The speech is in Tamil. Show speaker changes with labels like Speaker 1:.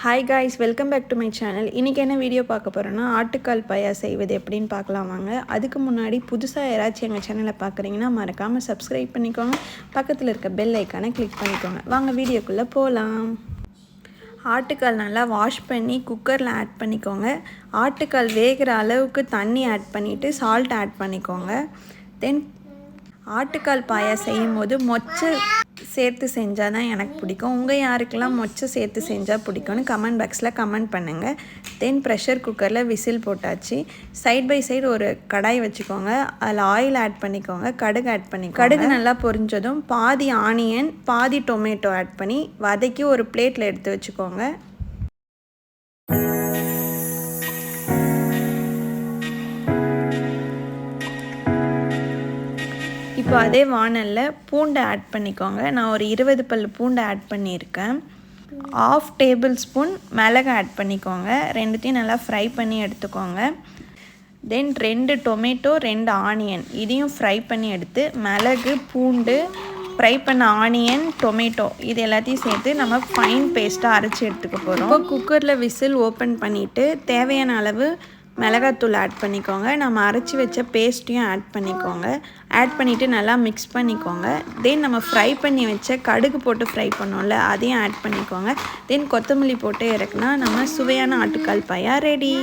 Speaker 1: Hi guys, welcome back to my channel. இன்றைக்கி என்ன வீடியோ பார்க்க போகிறோன்னா ஆட்டுக்கால் பாயா செய்வது எப்படின்னு பார்க்கலாம் வாங்க. அதுக்கு முன்னாடி புதுசாக யாராச்சும் எங்கள் சேனலை பார்க்குறீங்கன்னா மறக்காமல் சப்ஸ்கிரைப் பண்ணிக்கோங்க. பக்கத்தில் இருக்க பெல் ஐக்கானை கிளிக் பண்ணிக்கோங்க. வாங்க வீடியோக்குள்ளே போகலாம். ஆட்டுக்கால் நல்லா வாஷ் பண்ணி குக்கரில் ஆட் பண்ணிக்கோங்க. ஆட்டுக்கால் வேகிற அளவுக்கு தண்ணி ஆட் பண்ணிவிட்டு சால்ட் ஆட் பண்ணிக்கோங்க. தென் ஆட்டுக்கால் பாயா செய்யும் போது மொச்சை சேர்த்து செஞ்சால் தான் எனக்கு பிடிக்கும். உங்கள் யாருக்கெல்லாம் மொச்சை சேர்த்து செஞ்சால் பிடிக்கும்னு கமெண்ட் பாக்ஸில் கமெண்ட் பண்ணுங்கள். தென் ப்ரெஷர் குக்கரில் விசில் போட்டாச்சு. சைட் பை சைடு ஒரு கடாய் வச்சுக்கோங்க. அதில் ஆயில் ஆட் பண்ணிக்கோங்க. கடுகு ஆட் பண்ணிக்கோங்க. கடுகு நல்லா பொரிஞ்சதும் பாதி ஆனியன் பாதி டொமேட்டோ ஆட் பண்ணி வதக்கி ஒரு பிளேட்டில் எடுத்து வச்சுக்கோங்க. இப்போ அதே வானலில் பூண்டை ஆட் பண்ணிக்கோங்க. நான் ஒரு 20 பல் பூண்டை ஆட் பண்ணியிருக்கேன். 1/2 டேபிள் ஸ்பூன் மிளகு ஆட் பண்ணிக்கோங்க. ரெண்டுத்தையும் நல்லா ஃப்ரை பண்ணி எடுத்துக்கோங்க. தென் 2 டொமேட்டோ 2 ஆனியன் இதையும் ஃப்ரை பண்ணி எடுத்து மிளகு பூண்டு ஃப்ரை பண்ண ஆனியன் டொமேட்டோ இது எல்லாத்தையும் சேர்த்து நம்ம ஃபைன் பேஸ்ட்டாக அரைச்சி எடுத்துக்க போகிறோம். இப்போ குக்கரில் விசில் ஓப்பன் பண்ணிவிட்டு தேவையான அளவு மிளகாத்தூள் ஆட் பண்ணிக்கோங்க. நம்ம அரைச்சி வச்ச பேஸ்ட்டையும் ஆட் பண்ணிக்கோங்க. ஆட் பண்ணிவிட்டு நல்லா மிக்ஸ் பண்ணிக்கோங்க. தென் நம்ம ஃப்ரை பண்ணி வச்ச கடுகு போட்டு ஃப்ரை பண்ணோம்ல அதையும் ஆட் பண்ணிக்கோங்க. தென் கொத்தமல்லி போட்டு இறக்குனா நம்ம சுவையான ஆட்டுக்கால் பாயா ரெடி.